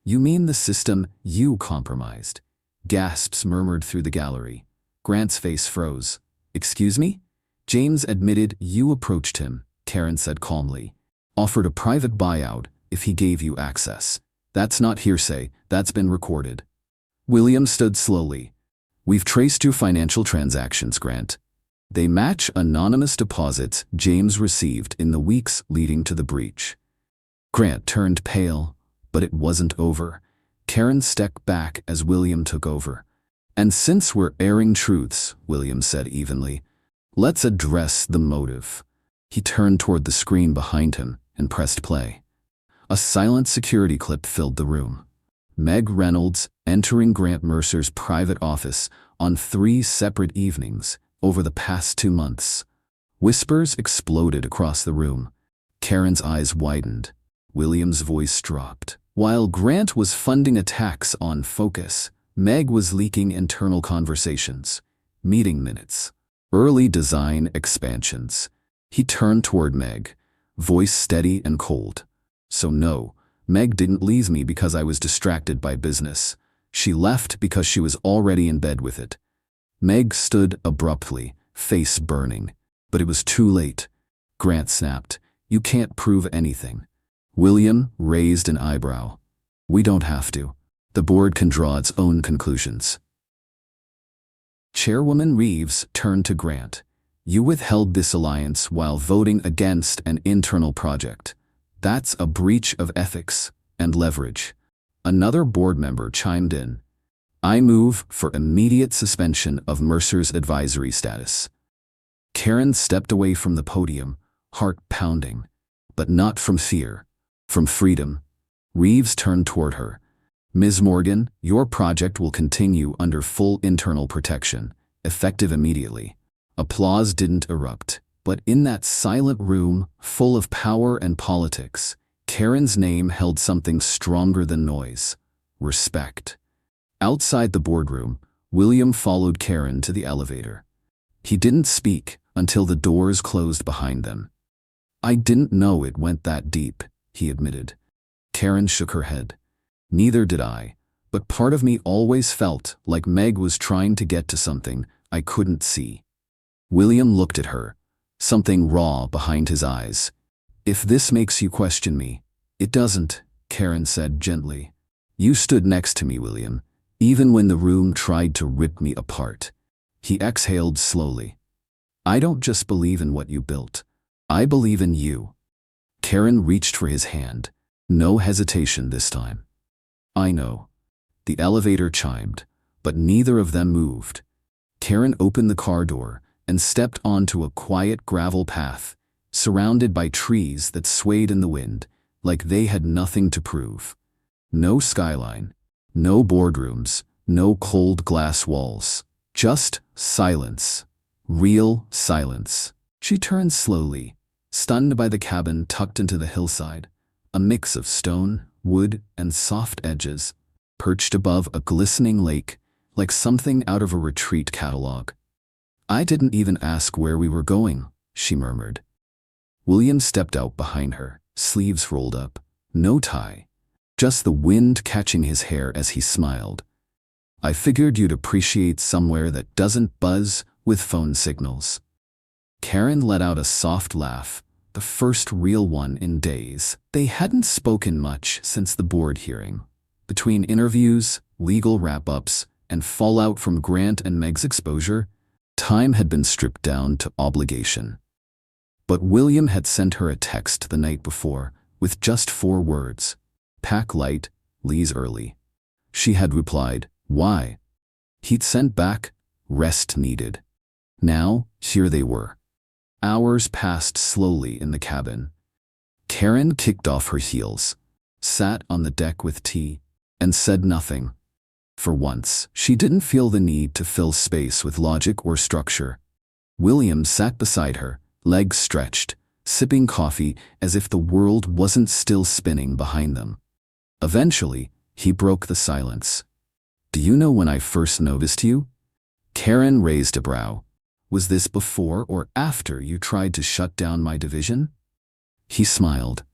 "You mean the system you compromised?" Gasps murmured through the gallery. Grant's face froze. "Excuse me?" "James admitted you approached him," Karen said calmly. "Offered a private buyout if he gave you access. That's not hearsay, that's been recorded." William stood slowly. "We've traced your financial transactions, Grant. They match anonymous deposits James received in the weeks leading to the breach." Grant turned pale, but it wasn't over. Karen stepped back as William took over. "And since we're airing truths," William said evenly, "let's address the motive." He turned toward the screen behind him and pressed play. A silent security clip filled the room. Meg Reynolds entering Grant Mercer's private office on 3 separate evenings over the past 2 months. Whispers exploded across the room. Karen's eyes widened. William's voice dropped. While Grant was funding attacks on Focus, Meg was leaking internal conversations, meeting minutes, early design expansions. He turned toward Meg, voice steady and cold. "So no, Meg didn't leave me because I was distracted by business. She left because she was already in bed with it." Meg stood abruptly, face burning. But it was too late. Grant snapped, "You can't prove anything." William raised an eyebrow. "We don't have to. The board can draw its own conclusions." Chairwoman Reeves turned to Grant. "You withheld this alliance while voting against an internal project. That's a breach of ethics and leverage." Another board member chimed in. "I move for immediate suspension of Mercer's advisory status." Karen stepped away from the podium, heart pounding, but not from fear. From freedom. Reeves turned toward her. "Ms. Morgan, your project will continue under full internal protection, effective immediately." Applause didn't erupt, but in that silent room, full of power and politics, Karen's name held something stronger than noise: respect. Outside the boardroom, William followed Karen to the elevator. He didn't speak until the doors closed behind them. "I didn't know it went that deep," he admitted. Karen shook her head. "Neither did I, but part of me always felt like Meg was trying to get to something I couldn't see." William looked at her, something raw behind his eyes. "If this makes you question me." "It doesn't," Karen said gently. "You stood next to me, William, even when the room tried to rip me apart." He exhaled slowly. "I don't just believe in what you built. I believe in you." Karen reached for his hand. No hesitation this time. "I know." The elevator chimed, but neither of them moved. Karen opened the car door and stepped onto a quiet gravel path, surrounded by trees that swayed in the wind, like they had nothing to prove. No skyline, no boardrooms, no cold glass walls. Just silence. Real silence. She turned slowly, stunned by the cabin tucked into the hillside, a mix of stone, wood, and soft edges, perched above a glistening lake like something out of a retreat catalog. "I didn't even ask where we were going," she murmured. William stepped out behind her, sleeves rolled up, no tie, just the wind catching his hair as he smiled. "I figured you'd appreciate somewhere that doesn't buzz with phone signals." Karen let out a soft laugh, the first real one in days. They hadn't spoken much since the board hearing. Between interviews, legal wrap-ups, and fallout from Grant and Meg's exposure, time had been stripped down to obligation. But William had sent her a text the night before with just 4 words: "Pack light, leave early." She had replied, "Why?" He'd sent back, "Rest needed." Now, here they were. Hours passed slowly in the cabin. Karen kicked off her heels, sat on the deck with tea, and said nothing. For once, she didn't feel the need to fill space with logic or structure. William sat beside her, legs stretched, sipping coffee as if the world wasn't still spinning behind them. Eventually, he broke the silence. "Do you know when I first noticed you?" Karen raised a brow. "Was this before or after you tried to shut down my division?" He smiled.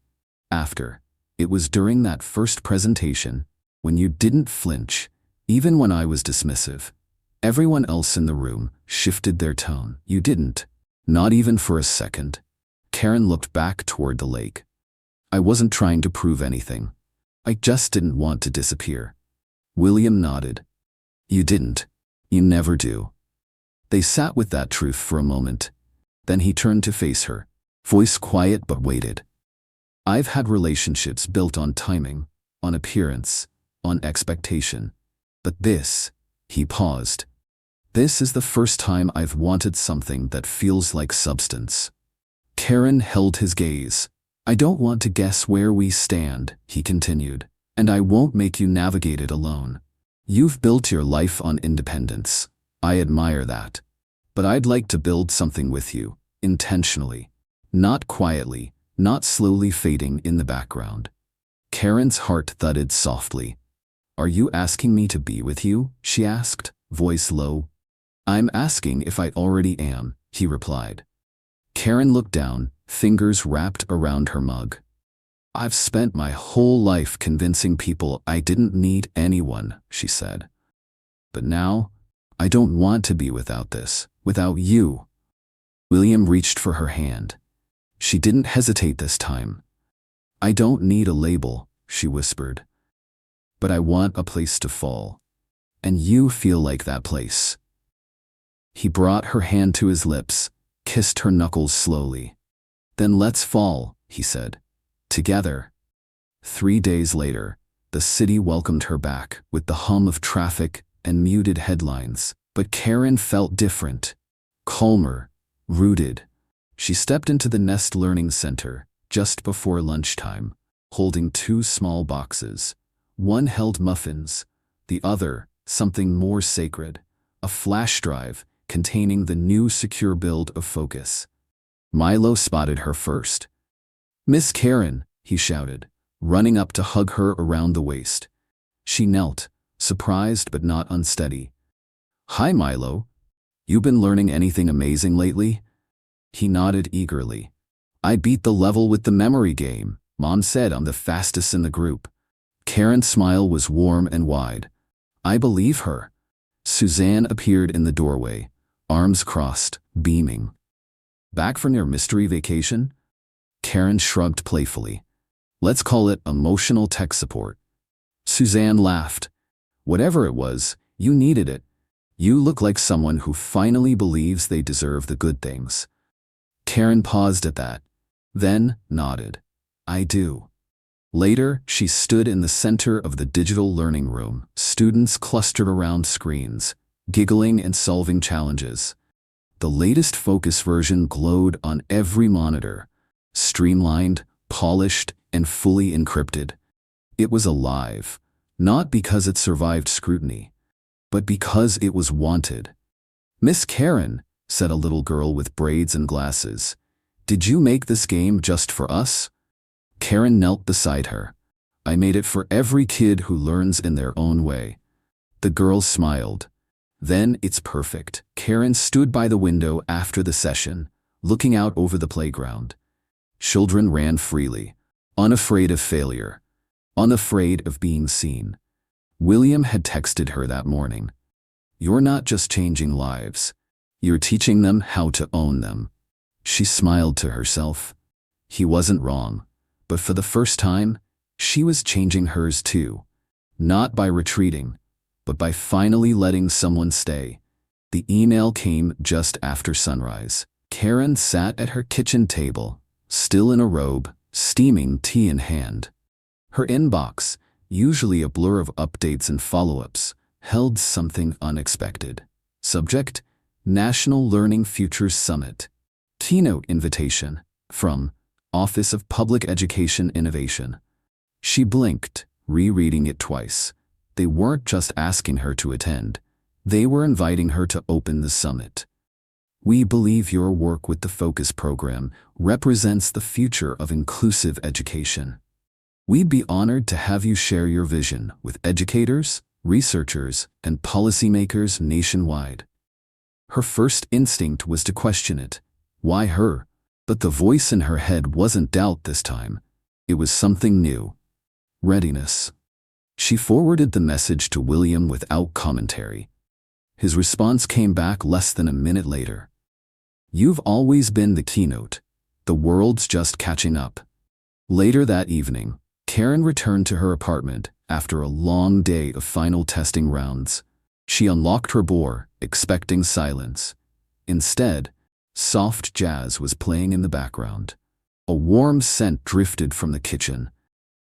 "After. It was during that first presentation, when you didn't flinch, even when I was dismissive. Everyone else in the room shifted their tone. You didn't. Not even for a second." Karen looked back toward the lake. "I wasn't trying to prove anything. I just didn't want to disappear." William nodded. "You didn't. You never do." They sat with that truth for a moment. Then he turned to face her, voice quiet but weighted. "I've had relationships built on timing, on appearance, on expectation. But this," he paused, "this is the first time I've wanted something that feels like substance." Karen held his gaze. "I don't want to guess where we stand," he continued, "and I won't make you navigate it alone. You've built your life on independence. I admire that. But I'd like to build something with you, intentionally. Not quietly, not slowly fading in the background." Karen's heart thudded softly. "Are you asking me to be with you?" she asked, voice low. "I'm asking if I already am," he replied. Karen looked down, fingers wrapped around her mug. "I've spent my whole life convincing people I didn't need anyone," she said. "But now, I don't want to be without this, without you." William reached for her hand. She didn't hesitate this time. "I don't need a label," she whispered. "But I want a place to fall. And you feel like that place." He brought her hand to his lips, kissed her knuckles slowly. "Then let's fall," he said. "Together." 3 days later, the city welcomed her back with the hum of traffic and muted headlines. But Karen felt different, calmer, rooted. She stepped into the Nest Learning Center just before lunchtime, holding 2 small boxes. One held muffins, the other something more sacred, a flash drive containing the new secure build of Focus. Milo spotted her first. "Miss Karen," he shouted, running up to hug her around the waist. She knelt, surprised but not unsteady. "Hi, Milo. You been learning anything amazing lately?" He nodded eagerly. "I beat the level with the memory game. Mom said I'm the fastest in the group." Karen's smile was warm and wide. "I believe her." Suzanne appeared in the doorway, arms crossed, beaming. "Back from your mystery vacation?" Karen shrugged playfully. "Let's call it emotional tech support." Suzanne laughed. "Whatever it was, you needed it. You look like someone who finally believes they deserve the good things." Karen paused at that, then nodded. "I do." Later, she stood in the center of the digital learning room, students clustered around screens, giggling and solving challenges. The latest Focus version glowed on every monitor, streamlined, polished, and fully encrypted. It was alive, not because it survived scrutiny, but because it was wanted. "Miss Karen," said a little girl with braids and glasses, Did you make this game just for us? Karen knelt beside her. I made it for every kid who learns in their own way. The girls smiled. Then it's perfect. Karen stood by the window after the session, looking out over the playground. Children ran freely, unafraid of failure, unafraid of being seen. William had texted her that morning. You're not just changing lives. You're teaching them how to own them. She smiled to herself. He wasn't wrong, but for the first time, she was changing hers too. Not by retreating, but by finally letting someone stay. The email came just after sunrise. Karen sat at her kitchen table, still in a robe, steaming tea in hand. Her inbox, usually a blur of updates and follow-ups, held something unexpected. Subject: National Learning Futures Summit. Keynote invitation from Office of Public Education Innovation. She blinked, rereading it twice. They weren't just asking her to attend. They were inviting her to open the summit. We believe your work with the Focus program represents the future of inclusive education. We'd be honored to have you share your vision with educators, researchers, and policymakers nationwide. Her first instinct was to question it. Why her? But the voice in her head wasn't doubt this time. It was something new. Readiness. She forwarded the message to William without commentary. His response came back less than a minute later. You've always been the keynote. The world's just catching up. Later that evening, Karen returned to her apartment after a long day of final testing rounds. She unlocked her door, expecting silence. Instead, soft jazz was playing in the background. A warm scent drifted from the kitchen.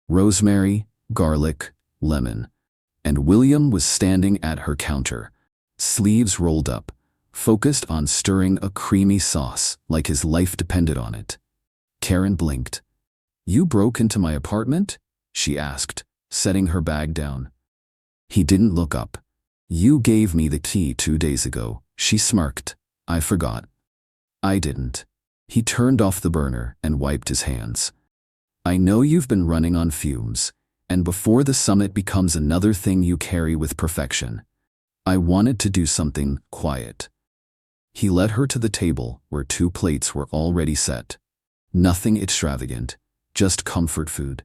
Rosemary, garlic, lemon. And William was standing at her counter, sleeves rolled up, focused on stirring a creamy sauce like his life depended on it. Karen blinked. You broke into my apartment? She asked, setting her bag down. He didn't look up. You gave me the key 2 days ago, she smirked. I forgot. I didn't. He turned off the burner and wiped his hands. I know you've been running on fumes, and before the summit becomes another thing you carry with perfection, I wanted to do something quiet. He led her to the table where 2 plates were already set. Nothing extravagant, just comfort food.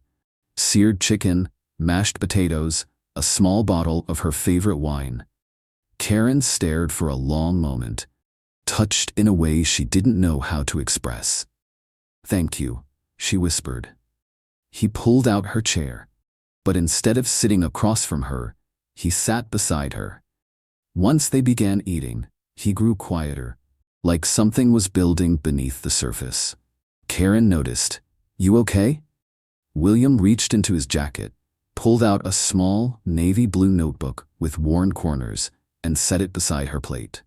Seared chicken, mashed potatoes, a small bottle of her favorite wine. Karen stared for a long moment, touched in a way she didn't know how to express. Thank you, she whispered. He pulled out her chair, but instead of sitting across from her, he sat beside her. Once they began eating, he grew quieter, like something was building beneath the surface. Karen noticed. You okay? William reached into his jacket, pulled out a small, navy blue notebook with worn corners, and set it beside her plate.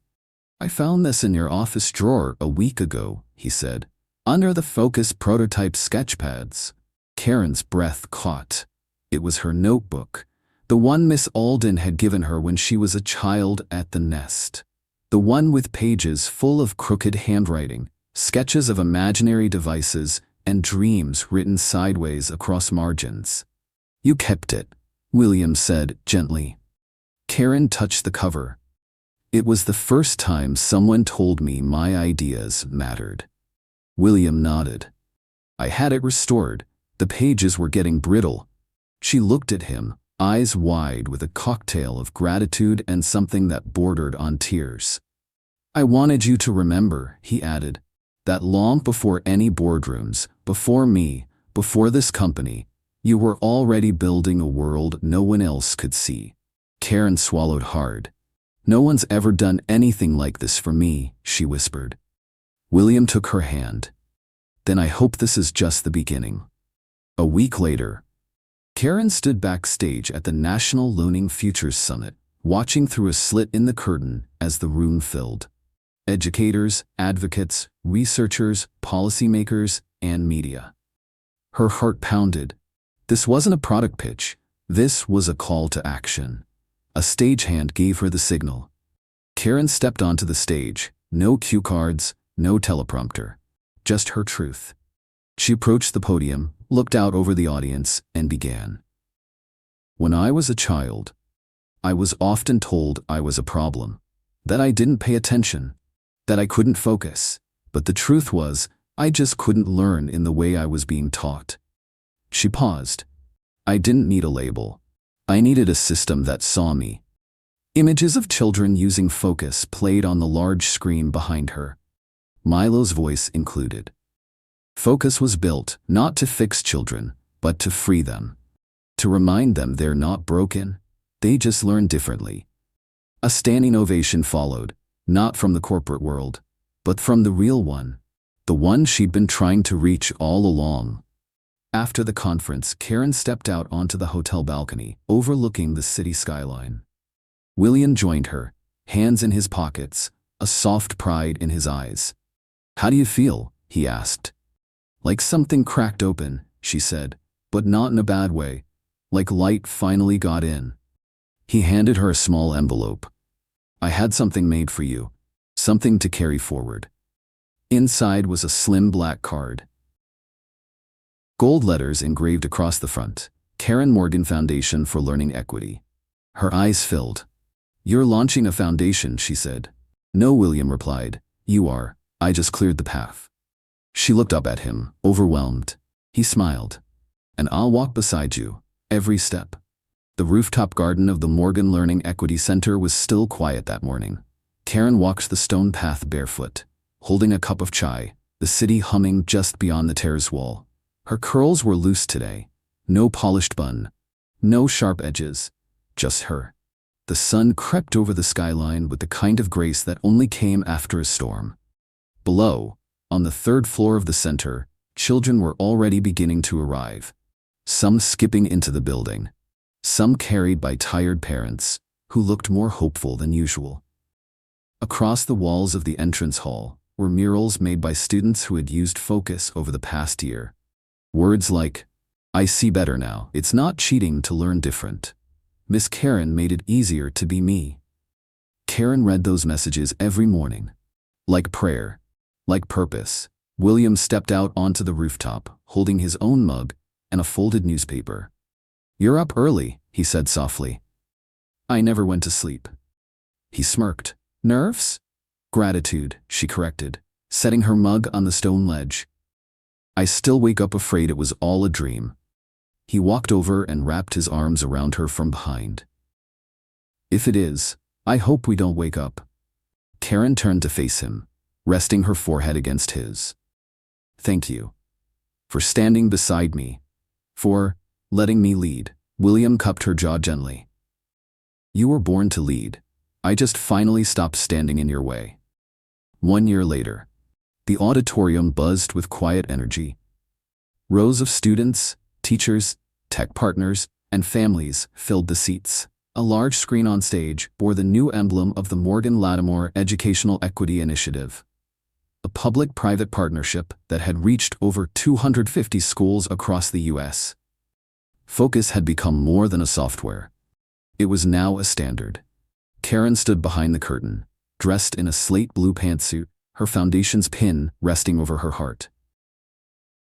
I found this in your office drawer a week ago, he said, under the Focus prototype sketchpads. Karen's breath caught. It was her notebook, the one Miss Alden had given her when she was a child at the Nest. The one with pages full of crooked handwriting, sketches of imaginary devices, and dreams written sideways across margins. You kept it, William said gently. Karen touched the cover. It was the first time someone told me my ideas mattered. William nodded. I had it restored. The pages were getting brittle. She looked at him, eyes wide with a cocktail of gratitude and something that bordered on tears. I wanted you to remember, he added, that long before any boardrooms, before me, before this company, you were already building a world no one else could see. Karen swallowed hard. No one's ever done anything like this for me, she whispered. William took her hand. Then I hope this is just the beginning. A week later, Karen stood backstage at the National Learning Futures Summit, watching through a slit in the curtain as the room filled. Educators, advocates, researchers, policymakers, and media. Her heart pounded. This wasn't a product pitch. This was a call to action. A stagehand gave her the signal. Karen stepped onto the stage. No cue cards, no teleprompter. just her truth. She approached the podium, looked out over the audience, and began. When I was a child, I was often told I was a problem, that I didn't pay attention, that I couldn't focus, but the truth was, I just couldn't learn in the way I was being taught. She paused. I didn't need a label. I needed a system that saw me. Images of children using focus played on the large screen behind her. Milo's voice included. Focus was built not to fix children, but to free them. To remind them they're not broken, they just learn differently. A standing ovation followed, not from the corporate world, but from the real one, the one she'd been trying to reach all along. After the conference, Karen stepped out onto the hotel balcony, overlooking the city skyline. William joined her, hands in his pockets, a soft pride in his eyes. How do you feel? He asked. Like something cracked open, she said, but not in a bad way, like light finally got in. He handed her a small envelope. I had something made for you, something to carry forward. Inside was a slim black card. Gold letters engraved across the front, Karen Morgan Foundation for Learning Equity. Her eyes filled. You're launching a foundation, she said. No, William replied. You are. I just cleared the path. She looked up at him, overwhelmed. He smiled. And I'll walk beside you, every step. The rooftop garden of the Morgan Learning Equity Center was still quiet that morning. Karen walked the stone path barefoot, holding a cup of chai, the city humming just beyond the terrace wall. Her curls were loose today. No polished bun. No sharp edges. Just her. The sun crept over the skyline with the kind of grace that only came after a storm. Below, on the third floor of the center, children were already beginning to arrive. Some skipping into the building. Some carried by tired parents, who looked more hopeful than usual. Across the walls of the entrance hall were murals made by students who had used focus over the past year. Words like, I see better now. It's not cheating to learn different. Miss Karen made it easier to be me. Karen read those messages every morning. Like prayer. Like purpose. William stepped out onto the rooftop, holding his own mug and a folded newspaper. You're up early, he said softly. I never went to sleep. He smirked. Nerves? Gratitude, she corrected, setting her mug on the stone ledge. I still wake up afraid it was all a dream. He walked over and wrapped his arms around her from behind. If it is, I hope we don't wake up. Karen turned to face him, resting her forehead against his. Thank you. For standing beside me. For letting me lead. William cupped her jaw gently. You were born to lead. I just finally stopped standing in your way. 1 year later. The auditorium buzzed with quiet energy. Rows of students, teachers, tech partners, and families filled the seats. A large screen on stage bore the new emblem of the Morgan Lattimore Educational Equity Initiative, a public-private partnership that had reached over 250 schools across the U.S. Focus had become more than a software. It was now a standard. Karen stood behind the curtain, dressed in a slate blue pantsuit, her foundation's pin resting over her heart.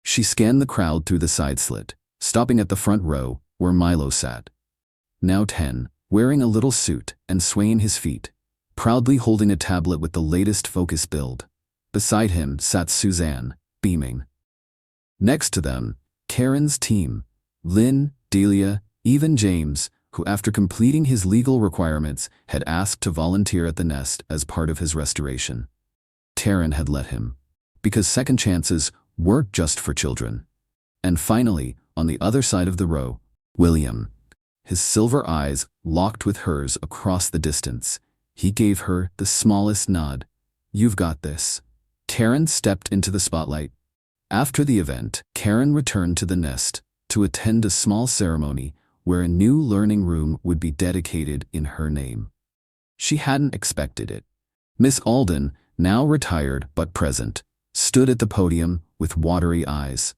She scanned the crowd through the side slit, stopping at the front row where Milo sat. Now 10, wearing a little suit and swaying his feet, proudly holding a tablet with the latest Focus build. Beside him sat Suzanne, beaming. Next to them, Karen's team, Lynn, Delia, even James, who after completing his legal requirements had asked to volunteer at the nest as part of his restoration. Taryn had let him, because second chances weren't just for children. And finally, on the other side of the row, William, his silver eyes locked with hers across the distance. He gave her the smallest nod. You've got this. Taryn stepped into the spotlight. After the event, Karen returned to the nest to attend a small ceremony where a new learning room would be dedicated in her name. She hadn't expected it. Miss Alden, now retired but present, stood at the podium with watery eyes.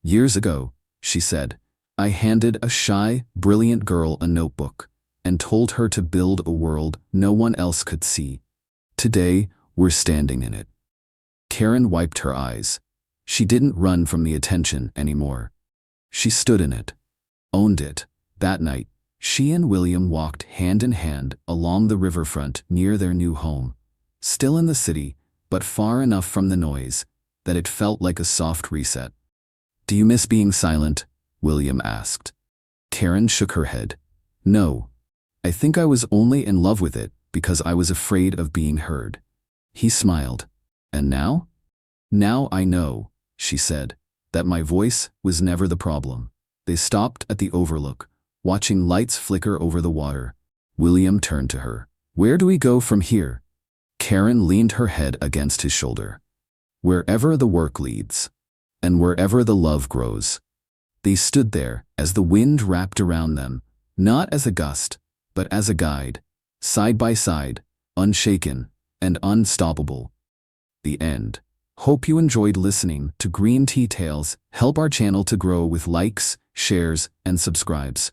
Years ago, she said, I handed a shy, brilliant girl a notebook and told her to build a world no one else could see. Today, we're standing in it. Karen wiped her eyes, She didn't run from the attention anymore. She stood in it, owned it. That night, she and William walked hand in hand along the riverfront near their new home, still in the city, but far enough from the noise that it felt like a soft reset. "Do you miss being silent?" William asked. Karen shook her head. "No. I think I was only in love with it because I was afraid of being heard." He smiled. "And now?" "Now I know," she said, "that my voice was never the problem." They stopped at the overlook, watching lights flicker over the water. William turned to her. "Where do we go from here?" Karen leaned her head against his shoulder. "Wherever the work leads, and wherever the love grows." They stood there as the wind wrapped around them, not as a gust, but as a guide, side by side, unshaken and unstoppable. The end. Hope you enjoyed listening to Green Tea Tales. Help our channel to grow with likes, shares, and subscribes.